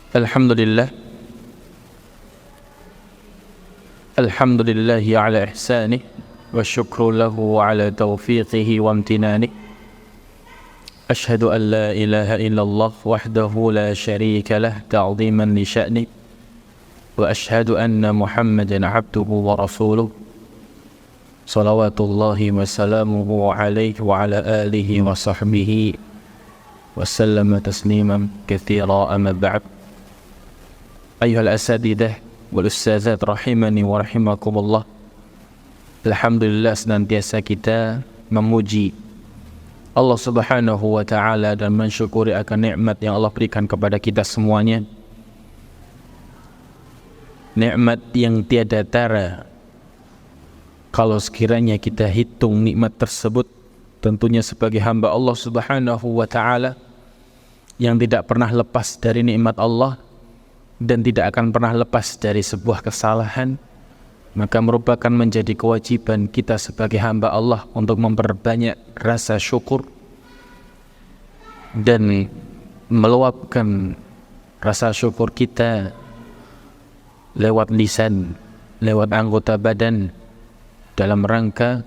Alhamdulillah Alhamdulillahi ala ihsanih wa syukru lahu ala taufiqihi wa amtinanih. Ashhadu an la ilaha illallah wahdahu la syarika lah ta'ziman li sya'nih, wa ashhadu anna Muhammadan abduhu wa rasuluh salawatullahi wa salamuhu alaihi wa ala alihi wa sahbihi wa sallama tasliman katsira. Amma ba'd. Ayyuhal asatidah wal ustazat rahimani wa rahimakumullah. Alhamdulillah, senantiasa kita memuji Allah Subhanahu wa ta'ala dan mensyukuri akan nikmat yang Allah berikan kepada kita semuanya. Nikmat yang tiada tara. Kalau sekiranya kita hitung nikmat tersebut, tentunya sebagai hamba Allah Subhanahu wa ta'ala yang tidak pernah lepas dari nikmat Allah dan tidak akan pernah lepas dari sebuah kesalahan, maka merupakan menjadi kewajiban kita sebagai hamba Allah untuk memperbanyak rasa syukur dan meluapkan rasa syukur kita lewat lisan, lewat anggota badan, dalam rangka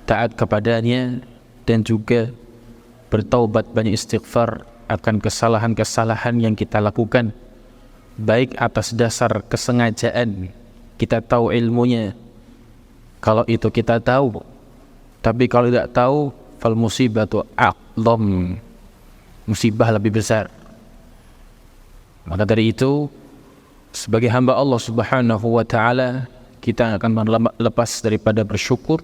taat kepadanya dan juga bertaubat, banyak istighfar akan kesalahan-kesalahan yang kita lakukan, baik atas dasar kesengajaan, kita tahu ilmunya, kalau itu kita tahu, tapi kalau tidak tahu, fal musibatu a'dham, musibah lebih besar. Maka dari itu, sebagai hamba Allah Subhanahu wa ta'ala, kita akan lepas daripada bersyukur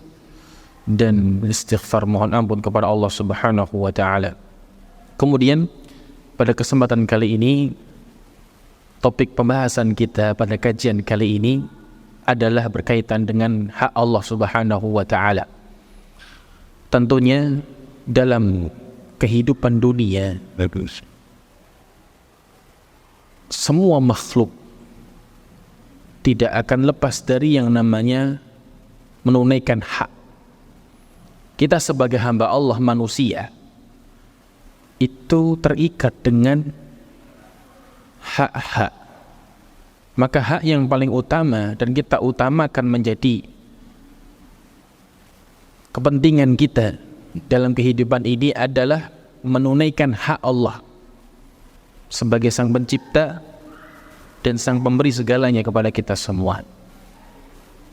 dan istighfar, mohon ampun kepada Allah Subhanahu wa ta'ala. Kemudian pada kesempatan kali ini, topik pembahasan kita pada kajian kali ini adalah berkaitan dengan hak Allah Subhanahu wa ta'ala. Tentunya dalam kehidupan dunia, semua makhluk tidak akan lepas dari yang namanya menunaikan hak. Kita sebagai hamba Allah manusia itu terikat dengan hak-hak. Maka hak yang paling utama dan kita utamakan menjadi kepentingan kita dalam kehidupan ini adalah menunaikan hak Allah sebagai Sang Pencipta dan Sang Pemberi segalanya kepada kita semua.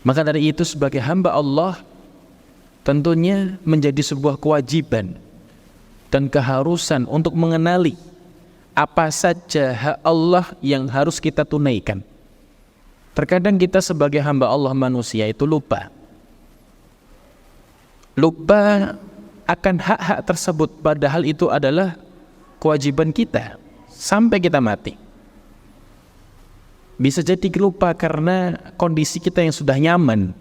Maka dari itu, sebagai hamba Allah tentunya menjadi sebuah kewajiban dan keharusan untuk mengenali apa saja hak Allah yang harus kita tunaikan. Terkadang kita sebagai hamba Allah manusia itu lupa akan hak-hak tersebut, padahal itu adalah kewajiban kita sampai kita mati. Bisa jadi lupa karena kondisi kita yang sudah nyaman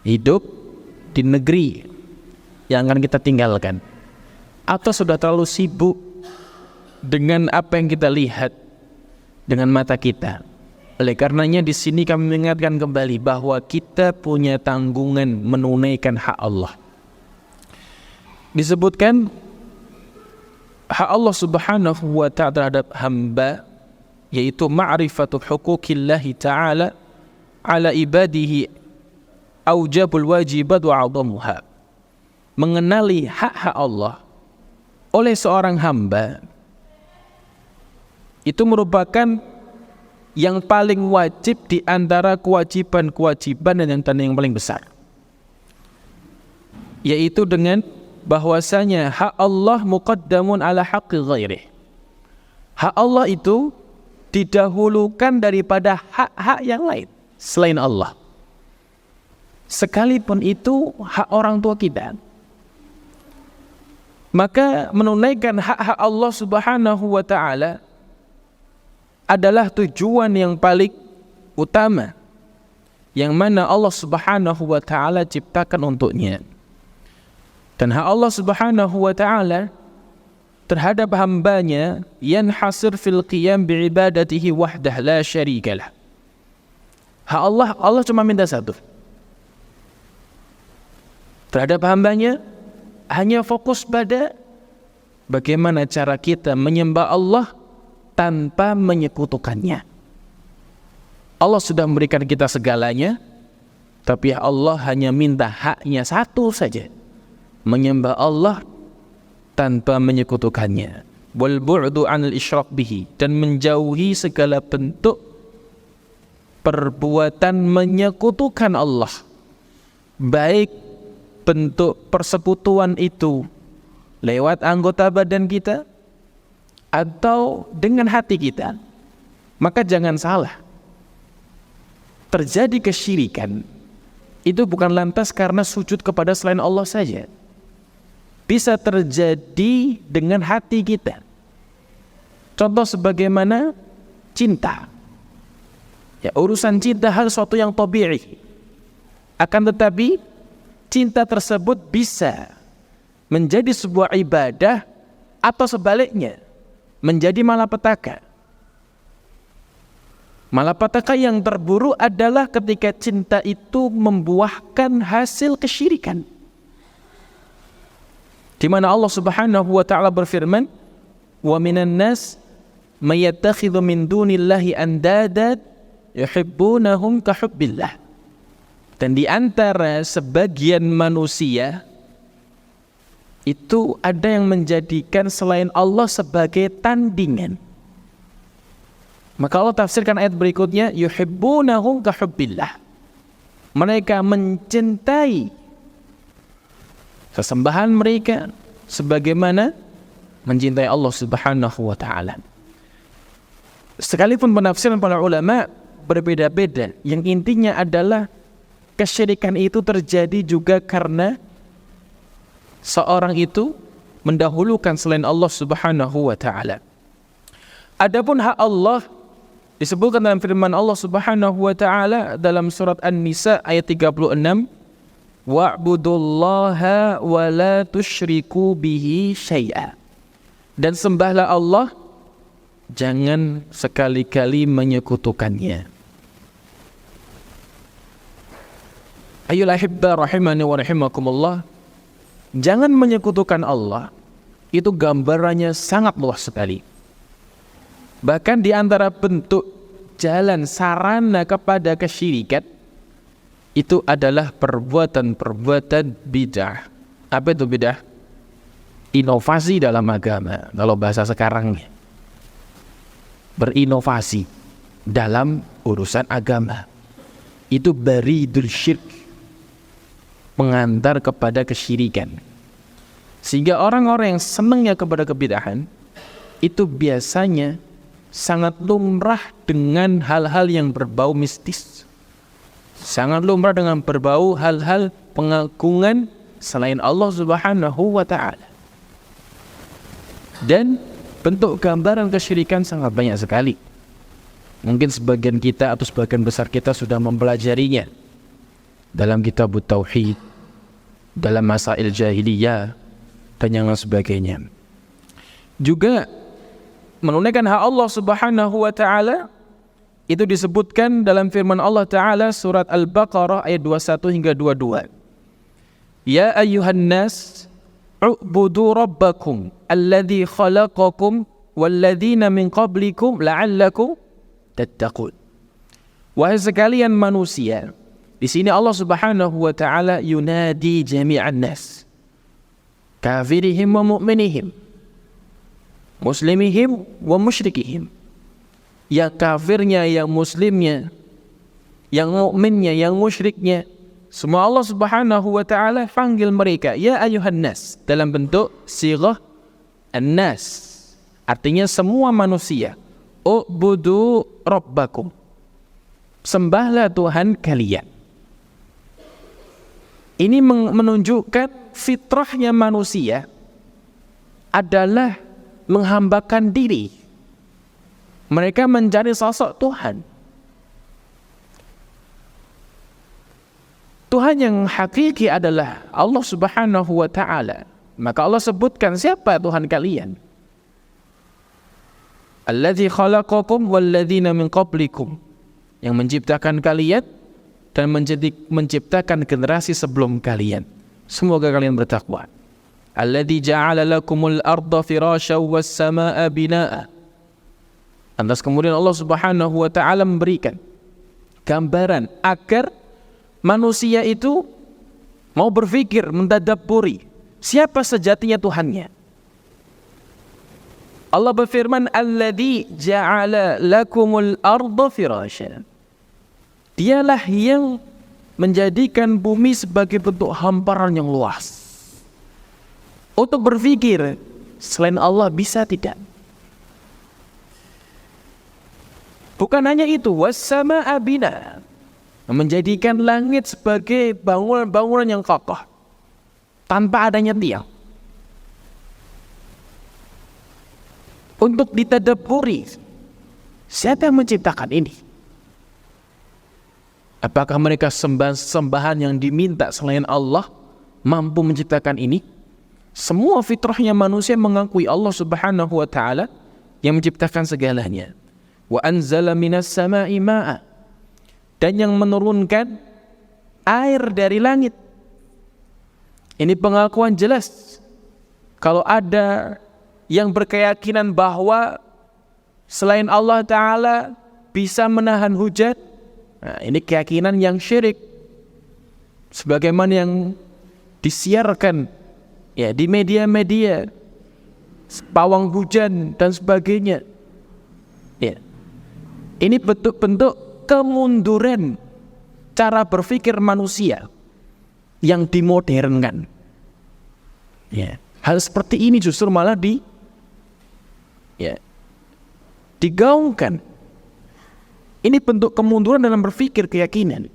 hidup di negeri yang akan kita tinggalkan, atau sudah terlalu sibuk dengan apa yang kita lihat dengan mata kita. Oleh karenanya di sini kami mengingatkan kembali bahwa kita punya tanggungan menunaikan hak Allah. Disebutkan hak Allah Subhanahu wa ta'ala terhadap hamba, yaitu ma'rifatu huquqillahi ta'ala ala ibadihi aujabul wajibat wa 'adhamuha. Mengenali hak-hak Allah oleh seorang hamba itu merupakan yang paling wajib di antara kewajiban-kewajiban dan yang paling besar, yaitu dengan bahwasanya hak Allah muqaddamun ala haqqi ghairih. Hak Allah itu didahulukan daripada hak-hak yang lain selain Allah, sekalipun itu hak orang tua kita. Maka menunaikan hak-hak Allah Subhanahu wa ta'ala adalah tujuan yang paling utama yang mana Allah Subhanahu wa ta'ala ciptakan untuknya. Dan hak Allah Subhanahu wa ta'ala terhadap hambanya yanhasir fil qiyam bi'ibadatihi wahdah la syarikalah. Hak Allah cuma minta satu. Terhadap hambanya hanya fokus pada bagaimana cara kita menyembah Allah tanpa menyekutukannya. Allah sudah memberikan kita segalanya, tapi Allah hanya minta haknya satu saja, menyembah Allah tanpa menyekutukannya. Wal bu'du 'anil isyrak bihi, dan menjauhi segala bentuk perbuatan menyekutukan Allah, baik bentuk persekutuan itu lewat anggota badan kita atau dengan hati kita. Maka jangan salah, terjadi kesyirikan itu bukan lantas karena sujud kepada selain Allah saja. Bisa terjadi dengan hati kita. Contoh sebagaimana cinta. Ya, urusan cinta hal suatu yang tabi'i. Akan tetapi cinta tersebut bisa menjadi sebuah ibadah atau sebaliknya menjadi malapetaka. Malapetaka yang terburuk adalah ketika cinta itu membuahkan hasil kesyirikan. Di mana Allah Subhanahu wa taala berfirman, "Wa minan nas may yattakhidhu min dunillahi andada yuhibbunahum ka hubbillah." Dan di antara sebagian manusia itu ada yang menjadikan selain Allah sebagai tandingan. Maka Allah tafsirkan ayat berikutnya, yuhibbunahum ka hubbillah. Mereka mencintai sesembahan mereka sebagaimana mencintai Allah Subhanahu wa taala. Sekalipun penafsiran para ulama berbeda-beda, yang intinya adalah kesyirikan itu terjadi juga karena seorang itu mendahulukan selain Allah Subhanahu wa taala. Adapun hak Allah disebutkan dalam firman Allah Subhanahu wa taala dalam surat An-Nisa ayat 36, wa'budullaha wa la tusyriku bihi syai'a. Dan sembahlah Allah, jangan sekali-kali menyekutukannya. Ayyuhal ahibba rahimani wa rahimakumullah, jangan menyekutukan Allah itu gambarannya sangat luas sekali. Bahkan di antara bentuk jalan sarana kepada kesyirikan itu adalah perbuatan-perbuatan bid'ah. Apa itu bid'ah? Inovasi dalam agama, kalau bahasa sekarang. Berinovasi dalam urusan agama. Itu baridul syirk, mengantar kepada kesyirikan. Sehingga orang-orang yang senangnya kepada kebid'ahan itu biasanya sangat lumrah dengan hal-hal yang berbau mistis, sangat lumrah dengan berbau hal-hal pengagungan selain Allah Subhanahu wa ta'ala. Dan bentuk gambaran kesyirikan sangat banyak sekali. Mungkin sebagian kita atau sebagian besar kita sudah mempelajarinya dalam kitab Tauhid, dalam masail jahiliyah, dan yang lain sebagainya. Juga menunaikan hak Allah Subhanahu wa ta'ala itu disebutkan dalam firman Allah Ta'ala surat Al-Baqarah ayat 21 hingga 22. Ya ayyuhan nas u'budu rabbakum alladhi khalaqakum walladhina min qablikum la'allakum tattaqun. Wahai sekalian manusia, di sini Allah Subhanahu wa ta'ala yunadi jami'an nas, kafirihim wa mu'minihim, muslimihim wa musyrikihim. Yang kafirnya, yang muslimnya, yang mukminnya, yang musyriknya, semua Allah Subhanahu wa ta'ala panggil mereka ya ayuhan nas dalam bentuk sighah an-nas, artinya semua manusia. U'budu rabbakum, sembahlah Tuhan kalian. Ini menunjukkan fitrahnya manusia adalah menghambakan diri. Mereka mencari sosok Tuhan. Tuhan yang hakiki adalah Allah Subhanahu wa ta'ala. Maka Allah sebutkan siapa Tuhan kalian. Alladzi khalaqakum walladzina min qablikum, yang menciptakan kalian dan menciptakan generasi sebelum kalian. Semoga kalian bertakwa. Alladzi ja'ala lakumul arda firasyan was samaa'a binaa'a, Lantas kemudian Allah Subhanahu wa taala memberikan gambaran agar manusia itu mau berpikir, mentadabburi siapa sejatinya Tuhannya. Allah berfirman, "Alladzi ja'ala lakumul arda firasya." Dialah yang menjadikan bumi sebagai bentuk hamparan yang luas. Untuk berpikir selain Allah bisa tidak? Bukan hanya itu, was-samaa'a bina, menjadikan langit sebagai bangunan-bangunan yang kokoh tanpa adanya tiang. Untuk ditadabburi, siapa yang menciptakan ini? Apakah mereka sembahan yang diminta selain Allah mampu menciptakan ini? Semua fitrahnya manusia mengakui Allah Subhanahu wa taala yang menciptakan segalanya. Wa anzala minas sama'i ma'a, dan yang menurunkan air dari langit. Ini pengakuan jelas. Kalau ada yang berkeyakinan bahwa selain Allah Ta'ala bisa menahan hujan, nah, ini keyakinan yang syirik. Sebagaimana yang disiarkan ya di media-media, pawang hujan dan sebagainya. Ya. Ini bentuk-bentuk kemunduran cara berpikir manusia yang dimodernkan. Ya. Hal seperti ini justru malah digaungkan. Ini bentuk kemunduran dalam berpikir, keyakinan.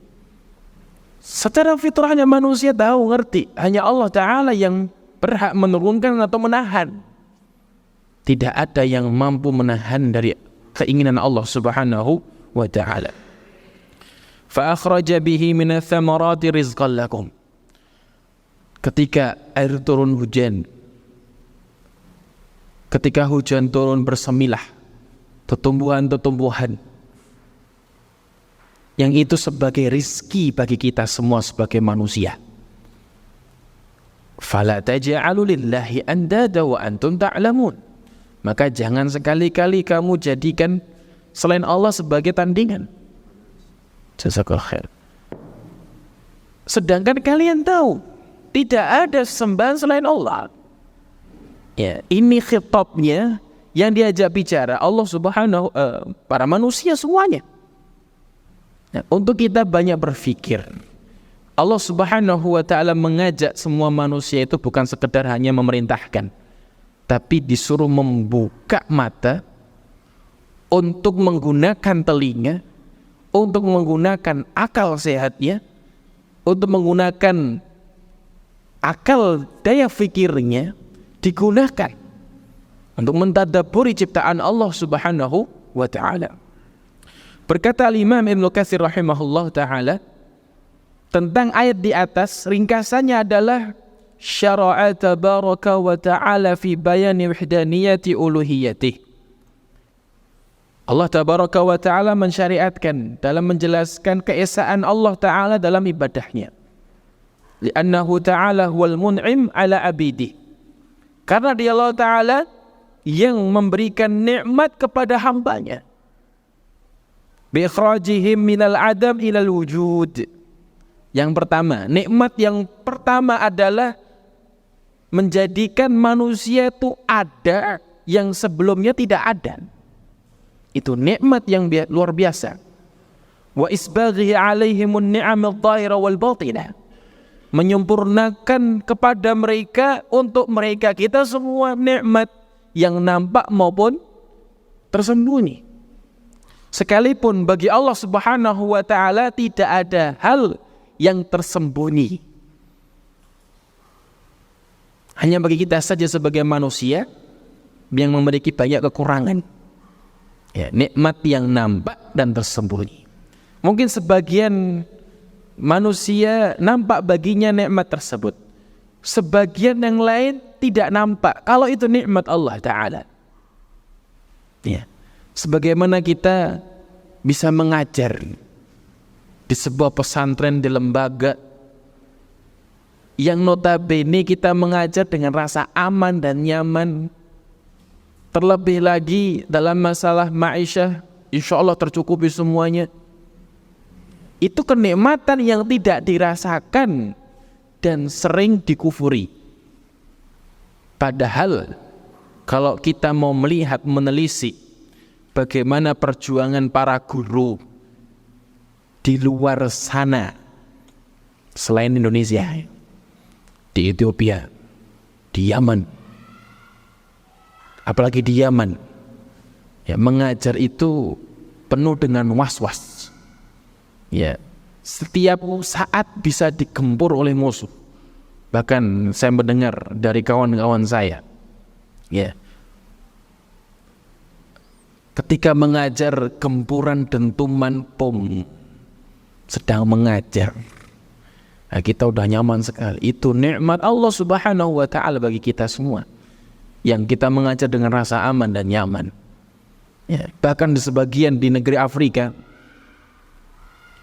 Secara fitrahnya manusia tahu, ngerti, hanya Allah Ta'ala yang berhak menurunkan atau menahan. Tidak ada yang mampu menahan dari keinginan Allah Subhanahu wa ta'ala. Fa akhraja bihi minats thamarati rizqan lakum. Ketika air turun hujan, ketika hujan turun bersemilah tumbuhan-tumbuhan yang itu sebagai rizki bagi kita semua sebagai manusia. Fala taj'alu lillahi andada wa antum ta'lamun. Maka jangan sekali-kali kamu jadikan selain Allah sebagai tandingan. Jazakallahu khair. Sedangkan kalian tahu tidak ada sembahan selain Allah. Ya, ini khitabnya yang diajak bicara Allah Subhanahu para manusia semuanya. Nah, untuk kita banyak berpikir. Allah Subhanahu wa taala mengajak semua manusia itu bukan sekedar hanya memerintahkan, tapi disuruh membuka mata untuk menggunakan telinga, untuk menggunakan akal sehatnya, untuk menggunakan akal daya fikirnya digunakan untuk mentadabburi ciptaan Allah Subhanahu wa taala. Berkata Imam Ibnu Katsir rahimahullah taala tentang ayat di atas, ringkasannya adalah syara'a tabaraka wa ta'ala fi bayani wahdaniyati uluhiyatih. Allah tabaraka wa ta'ala mensyariatkan dalam menjelaskan keesaan Allah ta'ala dalam ibadahnya. Li'annahu ta'ala huwal mun'im ala abidih. Karena dia Allah ta'ala yang memberikan nikmat kepada hambanya. Bi ikhrajihim minal adam ilal wujud. Yang pertama, nikmat yang pertama adalah menjadikan manusia itu ada yang sebelumnya tidak ada. Itu nikmat yang luar biasa. Wa isbaghihi alaihimun ni'amil dhahira wal batinah. Menyempurnakan kepada mereka, untuk mereka kita semua, nikmat yang nampak maupun tersembunyi. Sekalipun bagi Allah Subhanahu wa taala tidak ada hal yang tersembunyi. Hanya bagi kita saja sebagai manusia yang memiliki banyak kekurangan. Ya, nikmat yang nampak dan tersembunyi. Mungkin sebagian manusia nampak baginya nikmat tersebut. Sebagian yang lain tidak nampak kalau itu nikmat Allah Ta'ala. Ya. Sebagaimana kita bisa mengajar di sebuah pesantren, di lembaga yang notabene kita mengajar dengan rasa aman dan nyaman, Terlebih lagi dalam masalah ma'isyah, insya Allah tercukupi semuanya. Itu kenikmatan yang tidak dirasakan dan sering dikufuri. Padahal kalau kita mau melihat, menelisik bagaimana perjuangan para guru di luar sana, selain Indonesia, di Ethiopia, di Yaman, apalagi di Yaman, ya, mengajar itu penuh dengan was-was. Ya, setiap saat bisa digempur oleh musuh. Bahkan saya mendengar dari kawan-kawan saya, ya, ketika mengajar gempuran dentuman bom sedang mengajar. Nah, kita udah nyaman sekali. Itu nikmat Allah Subhanahu wa ta'ala bagi kita semua, yang kita mengajar dengan rasa aman dan nyaman. Ya, bahkan di sebagian di negeri Afrika,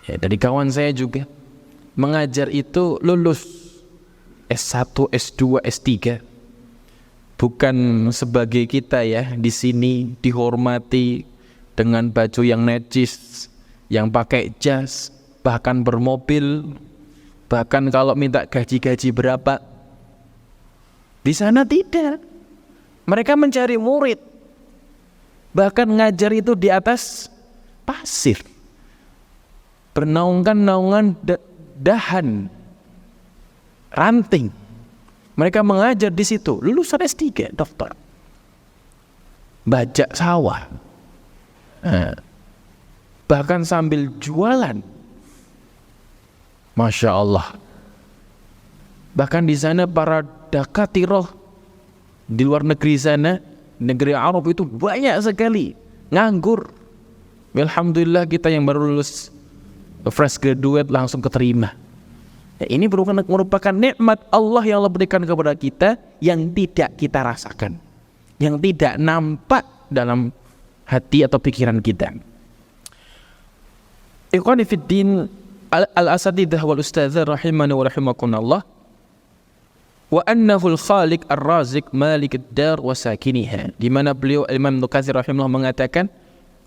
ya, dari kawan saya juga mengajar itu lulus S1, S2, S3. Bukan sebagai kita ya di sini dihormati dengan baju yang necis, yang pakai jas, bahkan bermobil, bahkan kalau minta gaji berapa. Di sana tidak. Mereka mencari murid, bahkan ngajar itu di atas pasir, bernaungan-naungan dahan, ranting. Mereka mengajar di situ, lulusan S3, dokter, bajak sawah, bahkan sambil jualan. Masya Allah. Bahkan di sana para dakatiroh di luar negeri sana, negeri Arab itu banyak sekali nganggur. Alhamdulillah kita yang baru lulus fresh graduate langsung keterima. Ya, ini merupakan nikmat Allah yang Allah berikan kepada kita yang tidak kita rasakan, yang tidak nampak dalam hati atau pikiran kita. Ikhwani fid din, al-asatidzah wal ustadzah rahimani wa rahimakumullah, wa annahu al-khaliq ar-raziq malik ad-dar wa sakiniha. Di mana beliau Imam Ibnu Katsir rahimahullah mengatakan,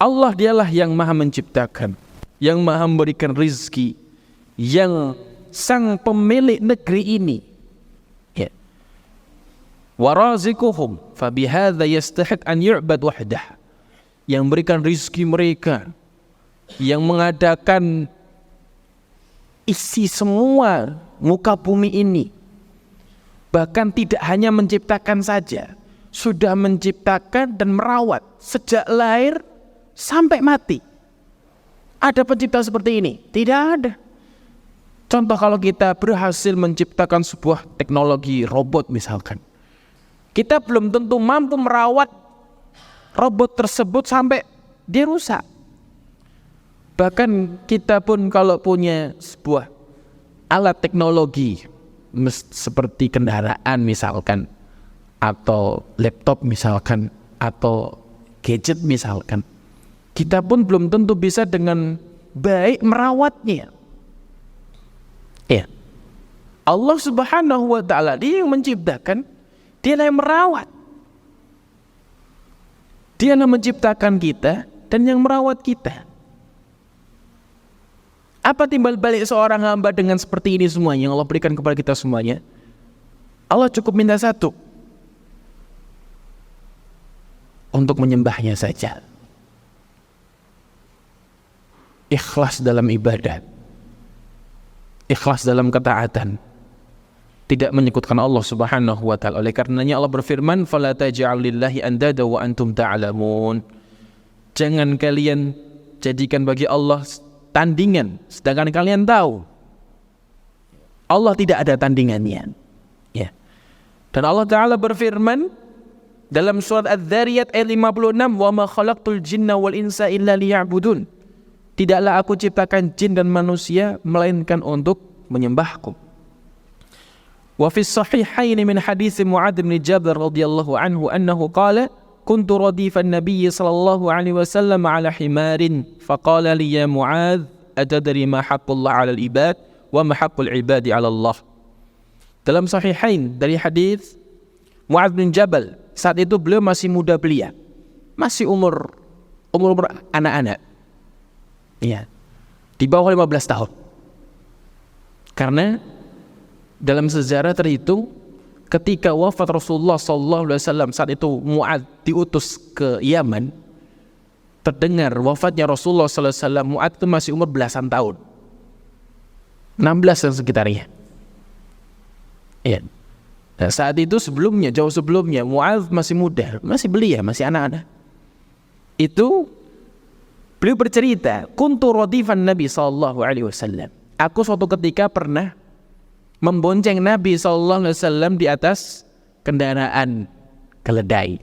Allah dialah yang maha menciptakan, yang maha memberikan rizki, yang sang pemilik negeri ini. Ya. Wa razikuhum fa bihadza yastahiq an yu'bad wahdah. Yang memberikan rizki mereka, yang mengadakan isi semua muka bumi ini. Bahkan tidak hanya menciptakan saja, sudah menciptakan dan merawat sejak lahir sampai mati. Ada pencipta seperti ini? Tidak ada. Contoh, kalau kita berhasil menciptakan sebuah teknologi robot misalkan, kita belum tentu mampu merawat robot tersebut sampai dia rusak. Bahkan kita pun kalau punya sebuah alat teknologi seperti kendaraan misalkan, atau laptop misalkan, atau gadget misalkan, kita pun belum tentu bisa dengan baik merawatnya. Ya, Allah Subhanahu wa ta'ala dia yang menciptakan, dia yang merawat, dia yang menciptakan kita dan yang merawat kita. Apa timbal balik seorang hamba dengan seperti ini semuanya yang Allah berikan kepada kita semuanya? Allah cukup minta satu, untuk menyembahnya saja. Ikhlas dalam ibadat, ikhlas dalam ketaatan, tidak menyekutukan Allah Subhanahu wa ta'ala. Oleh karenanya Allah berfirman, fala taj'al lillahi andada wa antum ta'lamun. Jangan kalian jadikan bagi Allah tandingan sedangkan kalian tahu Allah tidak ada tandingannya. Ya. Dan Allah Ta'ala berfirman dalam surat Adz-Dzariyat ayat 56, wa ma khalaqtul jinna wal insa illa liya'budun. Tidaklah aku ciptakan jin dan manusia melainkan untuk menyembahku. Wa fi sahihain min hadits Mu'adz bin Jabal radhiyallahu anhu annahu qala kuntu radifan nabiy sallallahu alaihi wasallam ala himarin faqala li ya Mu'adz atadri ma haqqullah 'ala al-ibad wa ma haqqul ibadi 'ala Allah. Dalam sahihain dari hadis Mu'adz bin Jabal, saat itu beliau masih muda belia, masih umur anak-anak, ya, di bawah 15 tahun. Karena dalam sejarah terhitung ketika wafat Rasulullah SAW, saat itu Mu'adz diutus ke Yaman, terdengar wafatnya Rasulullah SAW, Mu'adz itu masih umur belasan tahun, 16 dan sekitarnya. Ya. Nah, saat itu sebelumnya, jauh sebelumnya, Mu'adz masih muda, masih belia, masih anak-anak. Itu beliau bercerita, kuntu radifan Nabi SAW. Aku suatu ketika pernah membonceng Nabi SAW di atas kendaraan keledai.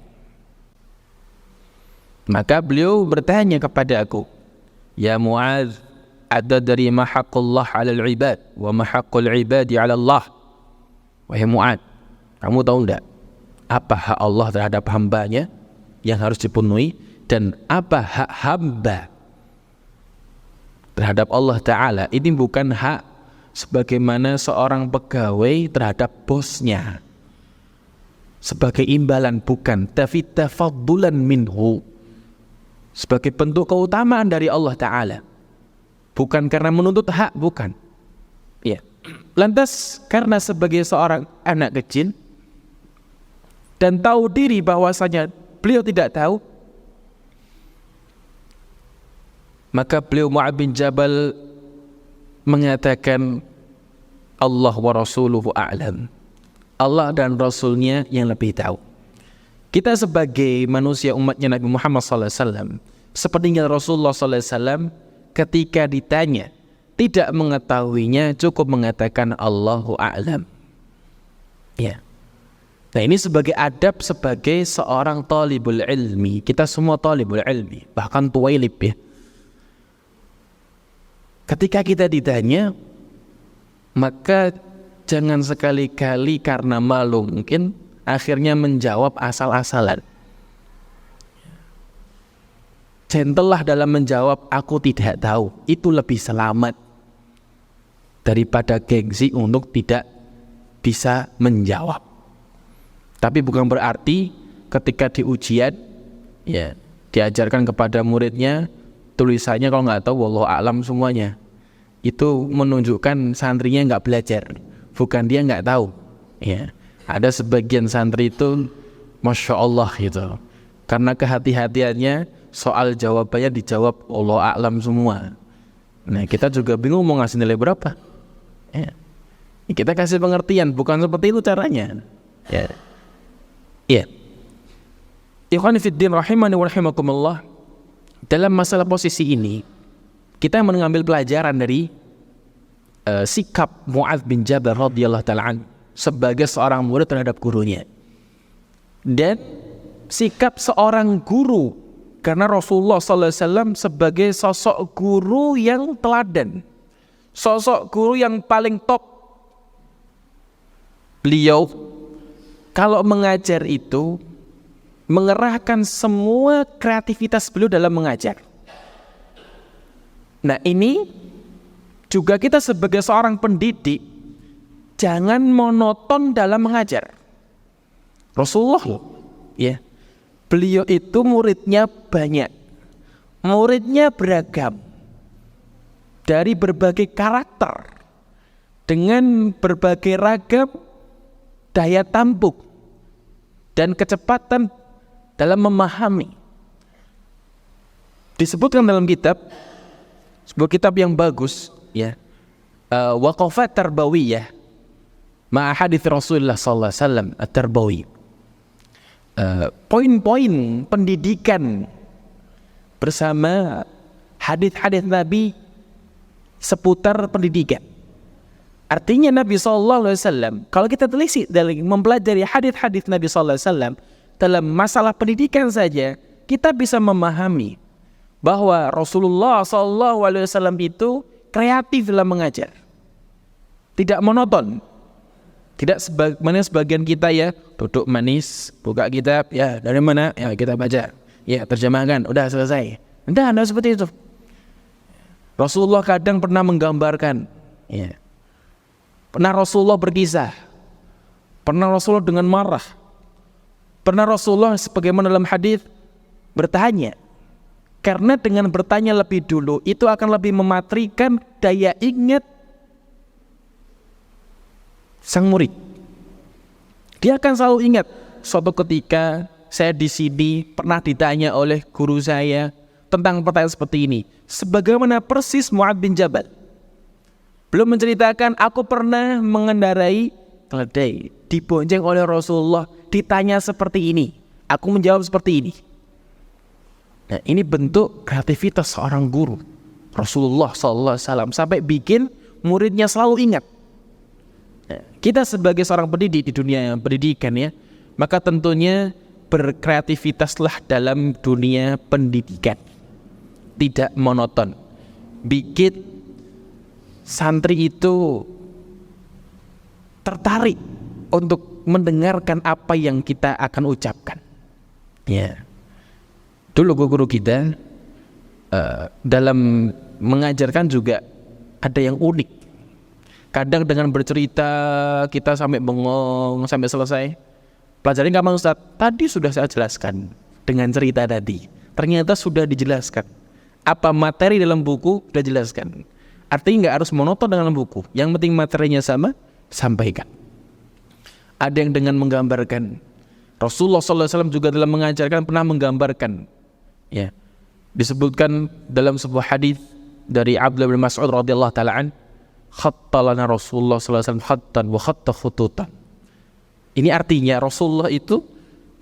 Maka beliau bertanya kepada aku, ya Mu'adz, ada dari ma haqqullah 'alal 'ibad wa ma haqqul 'ibadi 'ala Allah. Wahai Mu'adz, kamu tahu enggak apa hak Allah terhadap hambanya yang harus dipenuhi, dan apa hak hamba terhadap Allah Ta'ala? Ini bukan hak sebagaimana seorang pegawai terhadap bosnya sebagai imbalan, bukan, tapi tafaddulan minhu, sebagai bentuk keutamaan dari Allah Ta'ala, bukan karena menuntut hak, bukan. Ya. Lantas karena sebagai seorang anak kecil dan tahu diri bahwasanya beliau tidak tahu, maka beliau Mu'adz bin Jabal mengatakan, Allah wa rasuluhu a'lam. Allah dan Rasulnya yang lebih tahu. Kita sebagai manusia umatnya Nabi Muhammad SAW, sepertinya Rasulullah SAW, ketika ditanya tidak mengetahuinya, cukup mengatakan Allahu a'lam. Ya. Nah, ini sebagai adab sebagai seorang talibul ilmi. Kita semua talibul ilmi, bahkan tuwailib, ya. Ketika kita ditanya, maka jangan sekali-kali karena malu mungkin akhirnya menjawab asal-asalan. Gentlelah dalam menjawab aku tidak tahu, itu lebih selamat daripada gengsi untuk tidak bisa menjawab. Tapi bukan berarti ketika di ujian, ya, diajarkan kepada muridnya tulisannya kalau nggak tahu wallahu a'lam semuanya. Itu menunjukkan santrinya nggak belajar, bukan dia nggak tahu. Ya, ada sebagian santri itu, masya Allah gitu, karena kehati-hatiannya soal jawabannya dijawab wallahu a'lam semua. Nah, kita juga bingung mau ngasih nilai berapa. Ya. Kita kasih pengertian, bukan seperti itu caranya. Ya. Ya. Ikhwani fiddin rahimani wa rahimakumullah. Dalam masalah posisi ini, kita mengambil pelajaran dari sikap Mu'adz bin Jabal radhiyallahu ta'ala anhu sebagai seorang murid terhadap gurunya, dan sikap seorang guru, karena Rasulullah SAW sebagai sosok guru yang teladan, sosok guru yang paling top. Beliau kalau mengajar itu mengerahkan semua kreativitas beliau dalam mengajar. Nah, ini juga kita sebagai seorang pendidik jangan monoton dalam mengajar. Rasulullah, ya, beliau itu muridnya banyak, muridnya beragam, dari berbagai karakter, dengan berbagai ragam daya tampuk dan kecepatan dalam memahami. Disebutkan dalam kitab, sebuah kitab yang bagus, ya, Waqafat Tarbawiyah ma'a hadits Rasulullah sallallahu alaihi wasallam at-Tarbawi. Poin-poin pendidikan bersama hadits-hadits Nabi seputar pendidikan. Artinya Nabi SAW, kalau kita telisik dalam mempelajari hadits-hadits Nabi SAW dalam masalah pendidikan saja, kita bisa memahami bahwa Rasulullah SAW itu kreatif dalam mengajar, tidak monoton, tidak sebagaimana sebagian kita, ya, duduk manis, buka kitab, ya, dari mana, ya, kita baca, ya, terjemahkan, udah selesai. Tidak seperti itu. Rasulullah kadang pernah menggambarkan, ya, pernah Rasulullah berkisah, pernah Rasulullah dengan marah Pernah Rasulullah sebagaimana dalam hadis bertanya, karena dengan bertanya lebih dulu itu akan lebih mematrikan daya ingat sang murid. Dia akan selalu ingat, suatu ketika saya di sini pernah ditanya oleh guru saya tentang pertanyaan seperti ini. Sebagaimana persis Mu'adz bin Jabal. Belum menceritakan, aku pernah mengendarai keledai, dibonceng oleh Rasulullah, ditanya seperti ini, aku menjawab seperti ini. Nah, ini bentuk kreativitas seorang guru Rasulullah SAW sampai bikin muridnya selalu ingat. Nah, kita sebagai seorang pendidik di dunia pendidikan ya, maka tentunya berkreativitaslah dalam dunia pendidikan, tidak monoton. Bikin santri itu tertarik untuk mendengarkan apa yang kita akan ucapkan. Ya. Dulu guru kita dalam mengajarkan juga ada yang unik. Kadang dengan bercerita kita sampai bengong sampai selesai. Pelajarin kamu Ustaz, tadi sudah saya jelaskan dengan cerita tadi. Ternyata sudah dijelaskan. Apa materi dalam buku sudah jelaskan. Artinya nggak harus monoton dengan buku. Yang penting materinya sama, sampaikan. Ada yang dengan menggambarkan. Rasulullah SAW juga dalam mengajarkan pernah menggambarkan. Ya, disebutkan dalam sebuah hadis dari Abdullah bin Mas'ud radhiyallahu taala an, khattalana Rasulullah SAW khattan wa khatta khututan. Ini artinya Rasulullah itu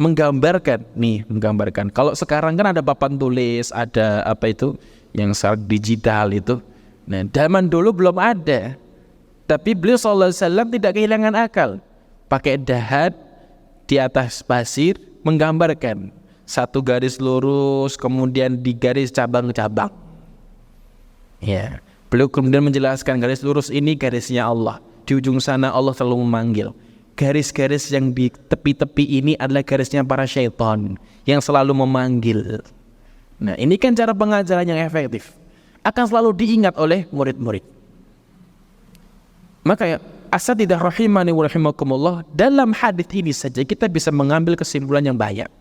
menggambarkan. Kalau sekarang kan ada papan tulis, ada apa itu yang secara digital itu. Nah, zaman dulu belum ada. Tapi beliau SAW tidak kehilangan akal. Pakai dahat di atas pasir menggambarkan satu garis lurus, kemudian di garis cabang-cabang. Ya, beliau kemudian menjelaskan garis lurus ini garisnya Allah. Di ujung sana Allah selalu memanggil. Garis-garis yang di tepi-tepi ini adalah garisnya para syaitan yang selalu memanggil. Nah, ini kan cara pengajaran yang efektif. Akan selalu diingat oleh murid-murid. Maka ya, asatidzah rahimani wa rahimakumullah, dalam hadis ini saja kita bisa mengambil kesimpulan yang banyak.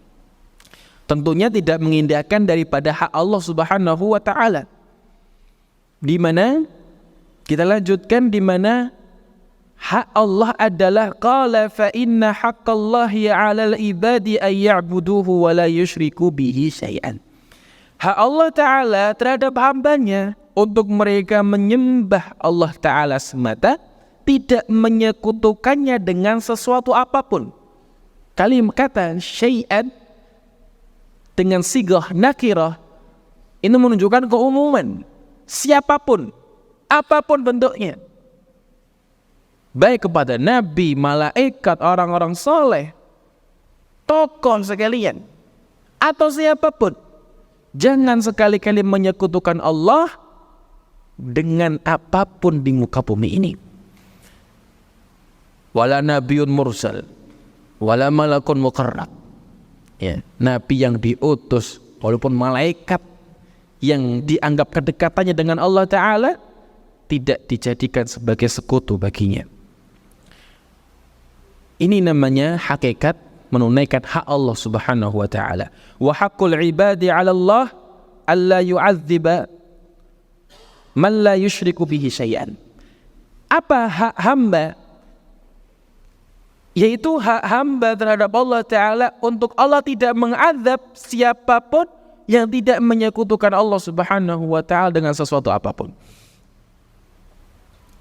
Tentunya tidak mengindahkan daripada hak Allah Subhanahu wa taala. Di mana kita lanjutkan, di mana hak Allah adalah qala fa inna haqqallahi 'alal ibadi ay ya'buduhu wa la yusyriku bihi syai'an. Hak Allah taala terhadap hambanya untuk mereka menyembah Allah taala semata, tidak menyekutukannya dengan sesuatu apapun. Kalimat kata syai'an dengan sigah nakirah ini menunjukkan keumuman. Siapapun, apapun bentuknya, baik kepada nabi, malaikat, orang-orang soleh, tokoh sekalian, atau siapapun, jangan sekali-kali menyekutukan Allah dengan apapun di muka bumi ini. Wala nabiyun mursal, wala malakun muqarrab. Ya, nabi yang diutus, walaupun malaikat yang dianggap kedekatannya dengan Allah Ta'ala tidak dijadikan sebagai sekutu baginya. Ini namanya hakikat menunaikan hak Allah Subhanahu wa Ta'ala. Wa haqqul ibadi 'ala Allah alla yu'adziba man la yusyriku bihi syai'an. Apa hak hamba? Yaitu hak hamba terhadap Allah Ta'ala untuk Allah tidak mengazab siapapun yang tidak menyekutukan Allah Subhanahu wa Ta'ala dengan sesuatu apapun.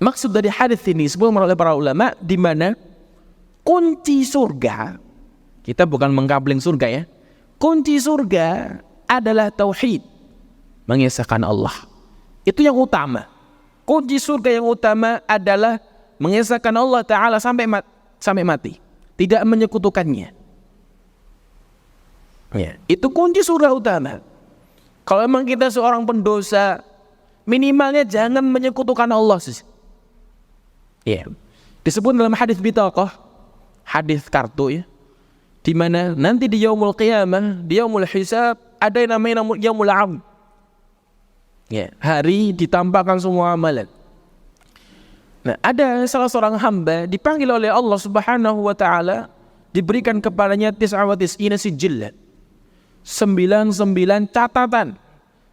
Maksud dari hadis ini sebelum oleh para ulama, di mana kunci surga, kita bukan mengkapling surga ya, kunci surga adalah tauhid, mengesahkan Allah. Itu yang utama. Kunci surga yang utama adalah mengesahkan Allah Ta'ala sampai mati, tidak menyekutukannya. Ya, itu kunci surga utama. Kalau memang kita seorang pendosa, minimalnya jangan menyekutukan Allah. Ya, disebut dalam hadis bitaqah, hadis kartu ya, di mana nanti di yaumul qiyamah, di yaumul hisab, ada yang namanya yaumul am. Ya, hari ditampakkan semua amalan. Nah, ada salah seorang hamba dipanggil oleh Allah Subhanahu wa Ta'ala diberikan kepadanya tis'awatis'ina sijillan, 99 catatan.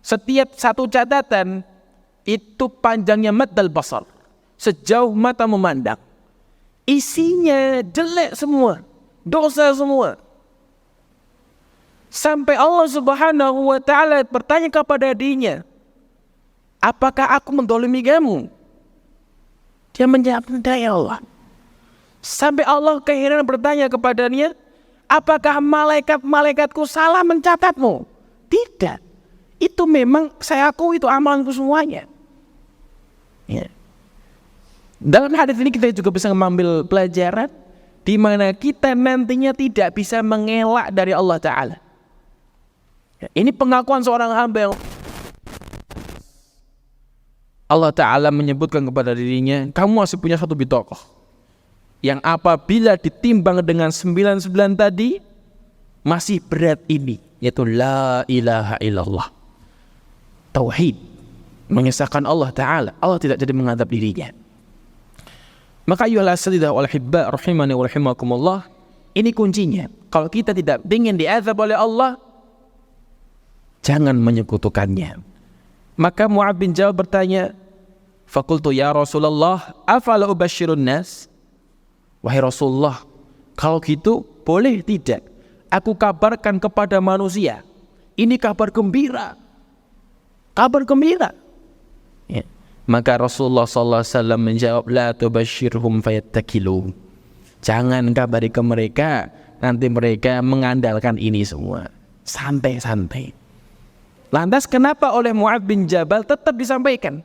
Setiap satu catatan itu panjangnya maddal basar, sejauh mata memandang. Isinya jelek semua, dosa semua. Sampai Allah Subhanahu wa ta'ala bertanya kepada dirinya, apakah aku mendolimi kamu? Dia menjawab, tidak ya Allah. Sampai Allah keheran bertanya kepadanya, apakah malaikat-malaikatku salah mencatatmu? Tidak. Itu memang saya akui itu amalanku semuanya. Ya. Dalam hadis ini kita juga bisa mengambil pelajaran di mana kita nantinya tidak bisa mengelak dari Allah Ta'ala. Ya, ini pengakuan seorang hamba yang Allah Ta'ala menyebutkan kepada dirinya, kamu masih punya satu bitokoh yang apabila ditimbang dengan 99 tadi masih berat ini, yaitu la ilaha illallah, tauhid, mengesahkan Allah Ta'ala. Allah tidak jadi mengadab dirinya. Maka ayyuhal asatidzah wal hibba rahimani wa rahimakumullah, ini kuncinya. Kalau kita tidak ingin diazab oleh Allah, jangan menyekutukannya. Maka Mu'adz bin Jabal bertanya, faqultu ya Rasulullah afala ubashirun nas? Wahai Rasulullah, kalau gitu boleh tidak aku kabarkan kepada manusia? Ini kabar gembira. Kabar gembira. Ya. Maka Rasulullah SAW menjawab, la tubashirhum fayattakilu. Jangan kabari ke mereka, nanti mereka mengandalkan ini semua. Santai-santai. Lantas kenapa oleh Mu'adz bin Jabal tetap disampaikan?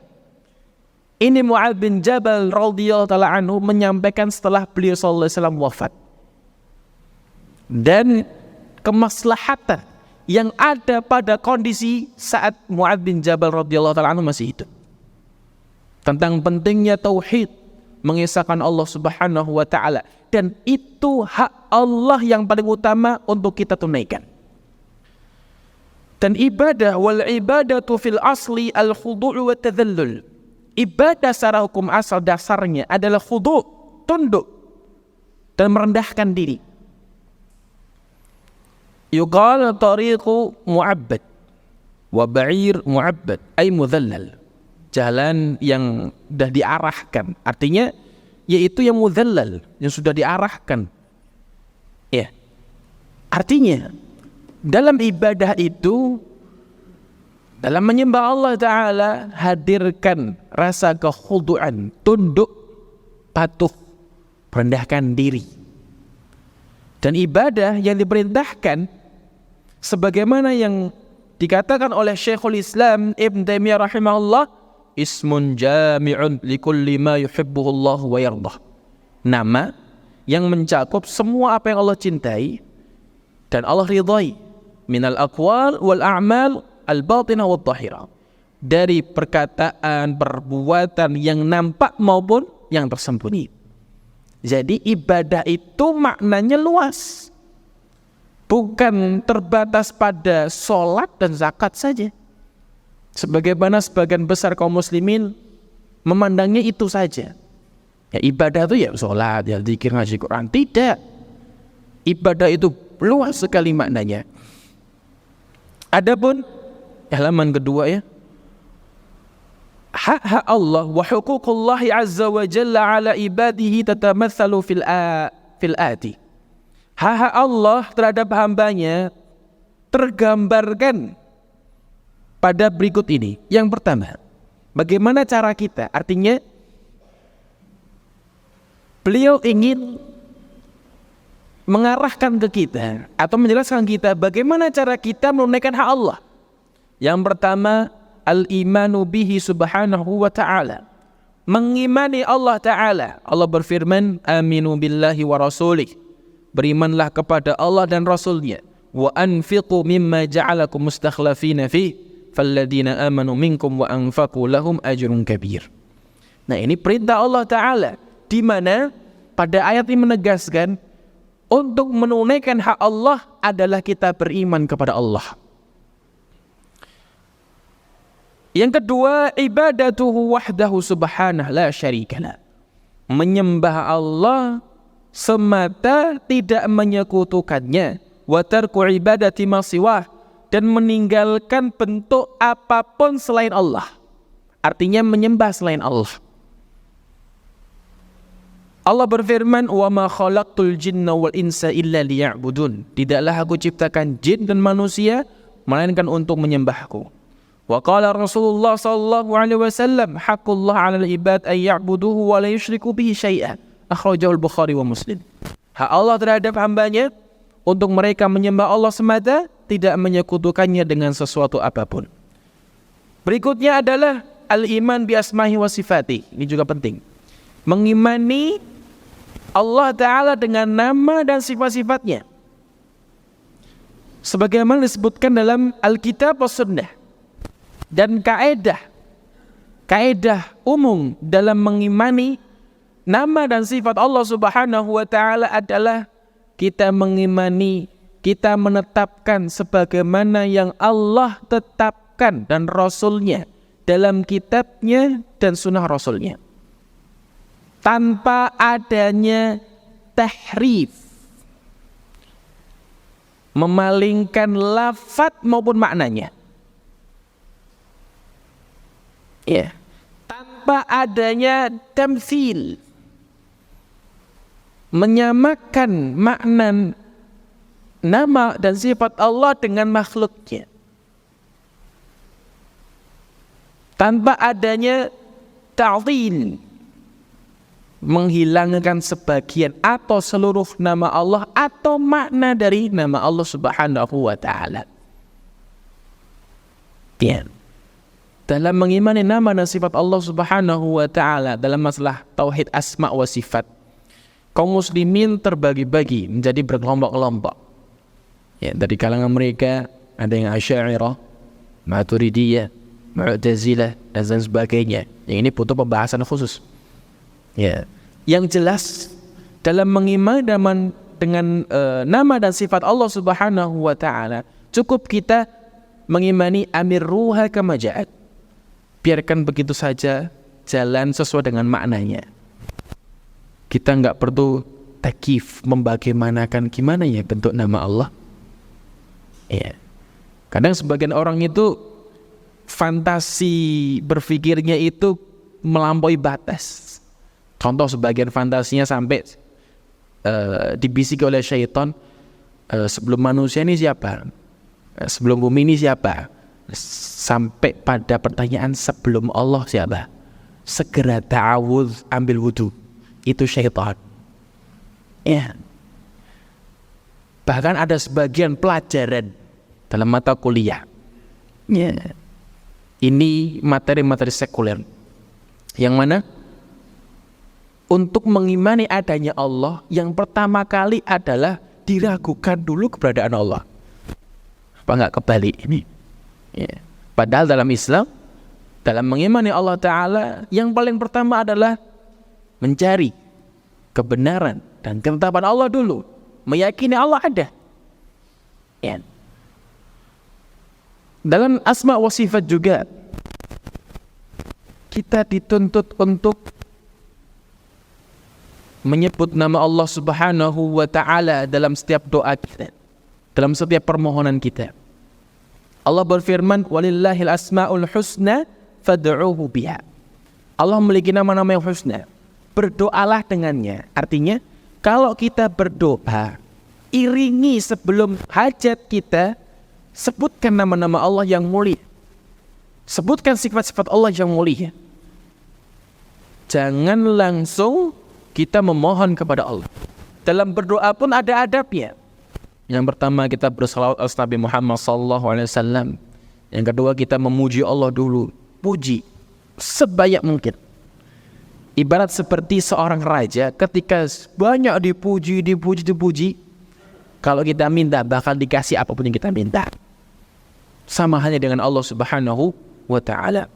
Ini Mu'adz bin Jabal radhiyallahu ta'ala anhu menyampaikan setelah beliau sallallahu alaihi wasallam wafat. Dan kemaslahatan yang ada pada kondisi saat Mu'adz bin Jabal radhiyallahu ta'ala anhu masih hidup. Tentang pentingnya tauhid, mengesahkan Allah Subhanahu wa ta'ala, dan itu hak Allah yang paling utama untuk kita tunaikan. Dan ibadah wal ibadatu fil asli al khudu' wa tadhallul. Ibadah secara hukum asal dasarnya adalah khudu', tunduk dan merendahkan diri. Yuqal tariqu mu'abbad wa ba'ir mu'abbad ay mudhallal. Jalan yang sudah diarahkan, artinya yaitu yang mudhallal, yang sudah diarahkan. Ya. Artinya dalam ibadah itu, dalam menyembah Allah Ta'ala, hadirkan rasa kekhudu'an, tunduk, patuh, merendahkan diri. Dan ibadah yang diperintahkan sebagaimana yang dikatakan oleh Syekhul Islam Ibn Taimiyah rahimahullah, ismun jami'un likulli ma yuhibbuhullah wa yardah. Nama yang mencakup semua apa yang Allah cintai dan Allah ridhai, minal aqwal wal a'mal al-batinah wal zahirah, dari perkataan, perbuatan yang nampak maupun yang tersembunyi. Jadi ibadah itu maknanya luas, bukan terbatas pada sholat dan zakat saja. Sebagaimana sebagian besar kaum muslimin memandangnya itu saja. Ya, ibadah itu ya sholat, ya zikir, ngaji Quran. Tidak. Ibadah itu luas sekali maknanya. Adapun halaman kedua ya, hak-hak Allah wa huququllahi azza wa jalla ala ibadihi tatamatsalu fil ati. Hak-hak Allah terhadap hambanya tergambarkan pada berikut ini. Yang pertama, bagaimana cara kita? Artinya beliau ingin mengarahkan ke kita atau menjelaskan kita bagaimana cara kita menunaikan hak Allah. Yang pertama, al-imanu bihi subhanahu wa ta'ala, mengimani Allah Ta'ala. Allah berfirman, aminu billahi wa rasulih, berimanlah kepada Allah dan Rasulnya. Wa anfiqu mimma ja'alakum mustakhlafina fi falladina amanu minkum wa anfaqu lahum ajrun kabir. Nah, ini perintah Allah Ta'ala, di mana pada ayat ini menegaskan untuk menunaikan hak Allah adalah kita beriman kepada Allah. Yang kedua, ibadatuhu wahdahu subhanahu la syarikalah, menyembah Allah semata, tidak menyekutukannya, wa tarku ibadati ma siwah, dan meninggalkan bentuk apapun selain Allah. Artinya menyembah selain Allah. Allah berfirman, "Wa ma khalaqtul jinna wal insa illa liya'budun." Tidaklah aku ciptakan jin dan manusia melainkan untuk menyembahku. Wa qala Rasulullah sallallahu alaihi wasallam, "Haqqullah 'alal ibad ay ya'buduhu wa la yusyriku bihi syai'an." Akhrajahu al-Bukhari wa Muslim. Hak Allah terhadap hambanya untuk mereka menyembah Allah semata, tidak menyekutukannya dengan sesuatu apapun. Berikutnya adalah al-iman bi asma'i wa sifati. Ini juga penting. Mengimani Allah Ta'ala dengan nama dan sifat-sifatnya. Sebagaimana disebutkan dalam Alkitab wa Sunnah. Dan kaedah umum dalam mengimani nama dan sifat Allah Subhanahu wa Ta'ala adalah kita mengimani, kita menetapkan sebagaimana yang Allah tetapkan dan Rasulnya dalam kitabnya dan sunnah Rasulnya, tanpa adanya tahrif, memalingkan lafaz maupun maknanya. Ya, tanpa adanya tamtsil, menyamakan makna nama dan sifat Allah dengan makhluknya, tanpa adanya ta'dhil, menghilangkan sebagian atau seluruh nama Allah atau makna dari nama Allah Subhanahu wa Ta'ala. Ya. Dalam mengimani nama dan sifat Allah Subhanahu wa Ta'ala dalam masalah tauhid asma wa sifat, kaum muslimin terbagi-bagi menjadi berkelompok-kelompok. Ya, dari kalangan mereka ada yang Asy'ariyah, Maturidiyah, Mu'tazilah dan sebagainya. Yang ini butuh pembahasan khusus. Ya, yang jelas dalam mengimani dengan nama dan sifat Allah Subhanahu wa Ta'ala, cukup kita mengimani amirruha kama ja'at. Biarkan begitu saja jalan sesuai dengan maknanya. Kita enggak perlu takyif, membagaimanakan gimana ya bentuk nama Allah. Ya. Kadang sebagian orang itu fantasi berpikirnya itu melampaui batas. Contoh sebagian fantasinya sampai dibisiki oleh syaitan, sebelum manusia ini siapa? Sebelum bumi ini siapa? Sampai pada pertanyaan sebelum Allah siapa? Segera ta'awudz, ambil wudu. Itu syaitan. Ya. Bahkan ada sebagian pelajaran dalam mata kuliah. Ya. Ini materi-materi sekuler. Yang mana? Untuk mengimani adanya Allah, yang pertama kali adalah diragukan dulu keberadaan Allah. Apa enggak kebalik ini? Ya. Padahal dalam Islam, dalam mengimani Allah Ta'ala, yang paling pertama adalah mencari kebenaran dan ketetapan Allah dulu, meyakini Allah ada. Ya. Dalam asma wa sifat juga kita dituntut untuk menyebut nama Allah Subhanahu wa Ta'ala dalam setiap doa kita, dalam setiap permohonan kita. Allah berfirman, "Walillahil asmaul husna fad'uuhu biha." Allah memiliki nama-nama yang husna, berdoalah dengannya. Artinya, kalau kita berdoa, iringi sebelum hajat kita, sebutkan nama-nama Allah yang mulia, sebutkan sifat-sifat Allah yang mulia. Jangan langsung kita memohon kepada Allah. Dalam berdoa pun ada adabnya. Yang pertama, kita bersalawat atas Nabi Muhammad SAW. Yang kedua, kita memuji Allah dulu. Puji sebanyak mungkin. Ibarat seperti seorang raja, ketika banyak dipuji, kalau kita minta bakal dikasih apapun yang kita minta. Sama halnya dengan Allah Subhanahu wa Ta'ala.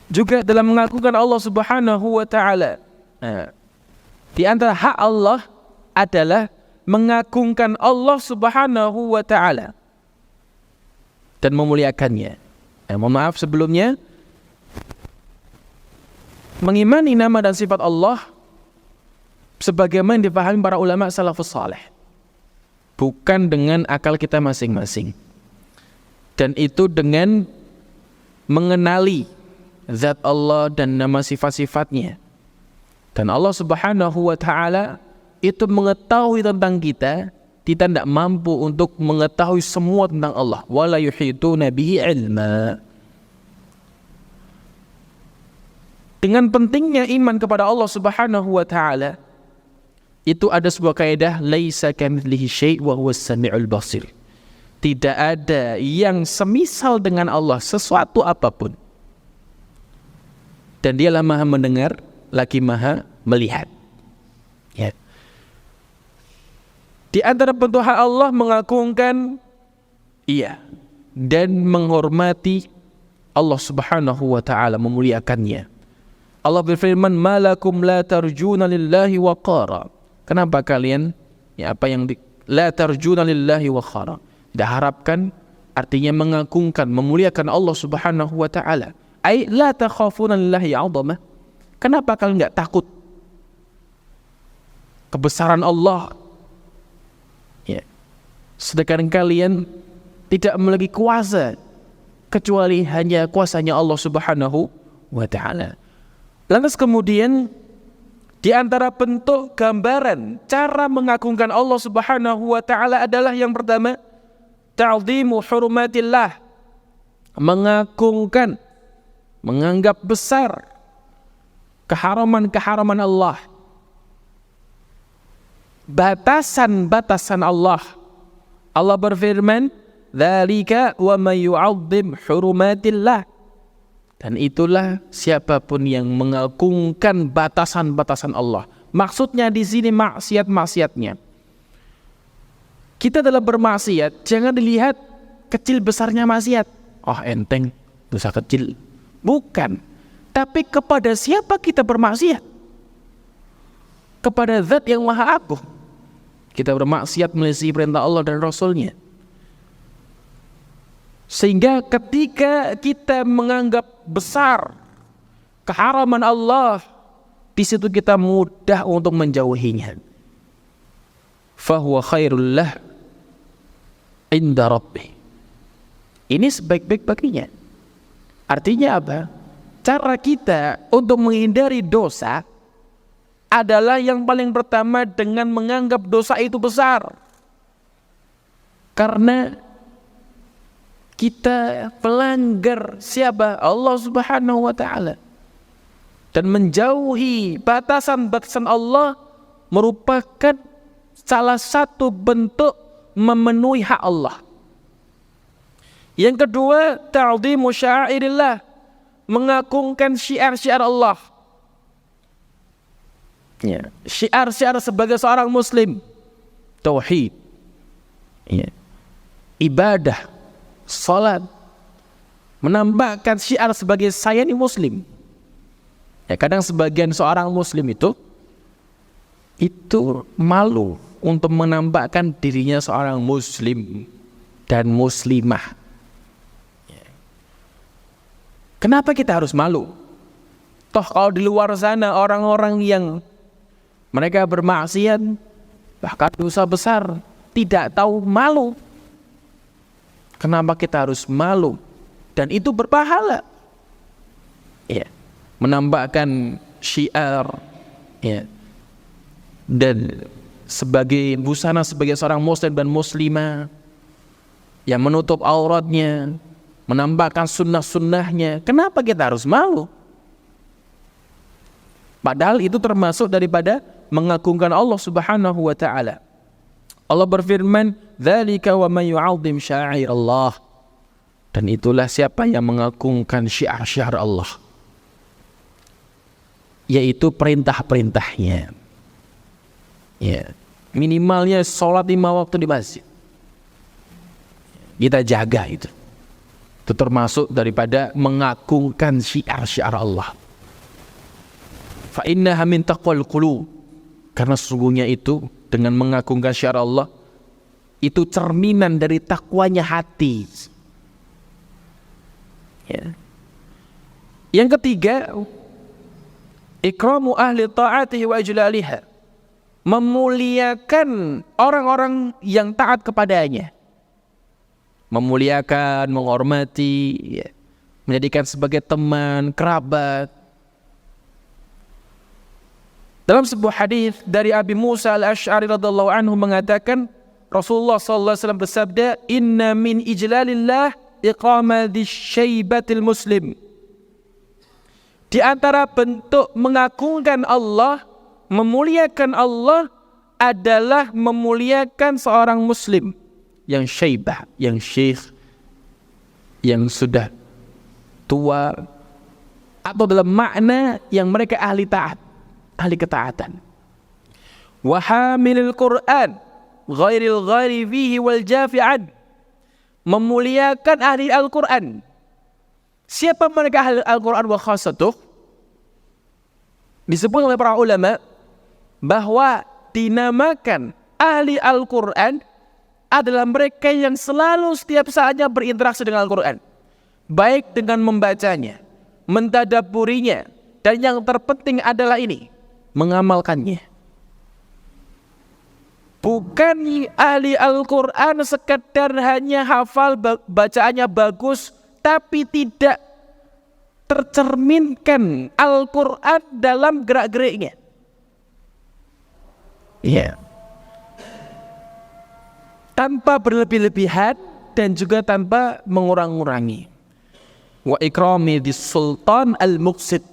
Juga dalam mengagungkan Allah Subhanahu wa Ta'ala, di antara hak Allah adalah mengagungkan Allah Subhanahu wa Ta'ala dan memuliakannya. Mohon maaf sebelumnya, mengimani nama dan sifat Allah sebagaimana dipahami para ulama salafus saleh, bukan dengan akal kita masing-masing. Dan itu dengan mengenali zat Allah dan nama sifat-sifatnya. Dan Allah Subhanahu wa ta'ala itu mengetahui tentang kita tidak mampu untuk mengetahui semua tentang Allah. Wala yuhituna bihi ilma. Dengan pentingnya iman kepada Allah Subhanahu wa ta'ala, itu ada sebuah kaidah, laisa kamitslihi syai' wa huwas samiul basir. Tidak ada yang semisal dengan Allah sesuatu apapun. Dan dialah maha mendengar lagi maha melihat. Ya. Di antara bentuk hak Allah mengagungkan dan menghormati Allah Subhanahu wa ta'ala, memuliakannya. Allah berfirman, malakum la tarjuna lillahi waqara. Kenapa kalian la tarjuna lillahi waqara, tidak harapkan, artinya mengagungkan, memuliakan Allah Subhanahu wa ta'ala. Ai la takhafuna lillahi 'azamah. Kenapa kalian enggak takut kebesaran Allah? Ya. Sedangkan kalian tidak memiliki kuasa kecuali hanya kuasanya Allah Subhanahu wa ta'ala. Lantas kemudian di antara bentuk gambaran cara mengagungkan Allah Subhanahu wa ta'ala adalah yang pertama, ta'zimu hurumatillah, mengagungkan, menganggap besar keharaman-keharaman Allah, batasan-batasan Allah. Allah berfirman, dzalika wa may yu'azzim hurumatillah. Dan itulah siapapun yang mengagungkan batasan-batasan Allah. Maksudnya di sini maksiat-maksiatnya. Kita dalam bermaksiat jangan dilihat kecil besarnya maksiat. Oh enteng, dosa kecil. Bukan. Tapi kepada siapa kita bermaksiat? Kepada Zat yang Maha Agung. Kita bermaksiat menyelisihi perintah Allah dan Rasulnya. Sehingga ketika kita menganggap besar keharaman Allah, di situ kita mudah untuk menjauhinya. Fahuwa khairul lah inda rabbih. Ini sebaik-baik baginya. Artinya apa? Cara kita untuk menghindari dosa adalah yang paling pertama dengan menganggap dosa itu besar. Karena kita pelanggar siapa? Allah Subhanahu wa ta'ala. Dan menjauhi batasan-batasan Allah merupakan salah satu bentuk memenuhi hak Allah. Yang kedua, ta'zimu sya'airillah, mengagungkan syiar-syiar Allah. Ya, syiar-syiar sebagai seorang muslim, tauhid, ibadah, salat, menambahkan syiar sebagai saya ini muslim. Ya, kadang sebagian seorang muslim itu malu untuk menambahkan dirinya seorang muslim dan muslimah. Ya. Kenapa kita harus malu? Toh kalau di luar sana orang-orang yang mereka bermaksiat, bahkan dosa besar, tidak tahu malu. Kenapa kita harus malu? Dan itu berpahala. Ya, menambahkan syiar, ya, dan sebagai busana sebagai seorang muslim dan muslimah yang menutup auratnya, menambahkan sunnah-sunnahnya. Kenapa kita harus malu? Padahal itu termasuk daripada mengagungkan Allah Subhanahu wa ta'ala. Allah berfirman, dzalika wa may yu'azzim sya'air Allah. Dan itulah siapa yang mengagungkan syiar-syiar Allah, yaitu perintah-perintahnya. Ya, minimalnya sholat 5 waktu di masjid. Kita jaga itu. Itu termasuk daripada mengagungkan syiar-syiar Allah. Fa innaha min taqwal qulub. Karena sesungguhnya itu dengan mengagungkan syiar Allah itu cerminan dari takwanya hati. Ya. Yang ketiga, ikramu ahli ta'atihi wa ijlaliha, memuliakan orang-orang yang taat kepadanya, memuliakan, menghormati, ya, menjadikan sebagai teman, kerabat. Dalam sebuah hadis dari Abi Musa al-Asy'ari radhiyallahu anhu mengatakan, Rasulullah sallallahu alaihi wasallam bersabda, "Inna min ijlalillah iqamati syaibatil muslim." Di antara bentuk mengagungkan Allah, memuliakan Allah adalah memuliakan seorang muslim yang syaibah, yang syekh, yang sudah tua, atau dalam makna yang mereka ahli taat, ahli ketaatan. Wa hamilil Qur'an ghairil ghari fihi wal jafi'an, memuliakan ahli Al-Qur'an. Siapa mereka ahli Al-Qur'an wa khasatuh? Disebut oleh para ulama bahwa dinamakan ahli Al-Qur'an adalah mereka yang selalu setiap saatnya berinteraksi dengan Al-Qur'an, baik dengan membacanya, mentadabburinya, dan yang terpenting adalah ini, mengamalkannya. Bukan ahli Al-Quran sekedar hanya hafal, bacaannya bagus, tapi tidak tercerminkan Al-Quran dalam gerak-geriknya. Iya. Tanpa berlebih-lebihan dan juga tanpa mengurang-urangi. Wa ikrami dis sultan al-muqsid,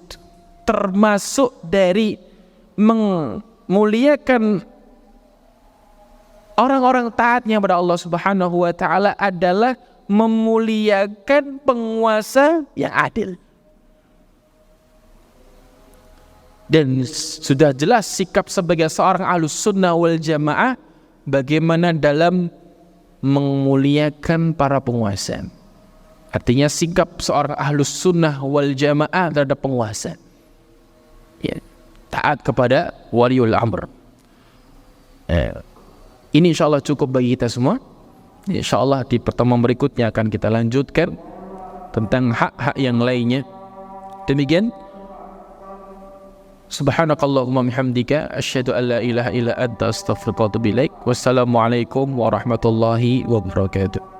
termasuk dari memuliakan orang-orang taatnya pada Allah Subhanahu wa taala adalah memuliakan penguasa yang adil. Dan sudah jelas sikap sebagai seorang ahlus sunnah wal jamaah bagaimana dalam memuliakan para penguasa. Artinya sikap seorang ahlus sunnah wal jamaah terhadap penguasa, ya, taat kepada waliul amr. Ini insyaAllah cukup bagi kita semua. InsyaAllah di pertemuan berikutnya akan kita lanjutkan tentang hak-hak yang lainnya. Demikian. Subhanakallahumma bihamdika asyhadu an la ilaha illa anta astaghfiruka wa atubu ilaik. Wassalamualaikum warahmatullahi wabarakatuh.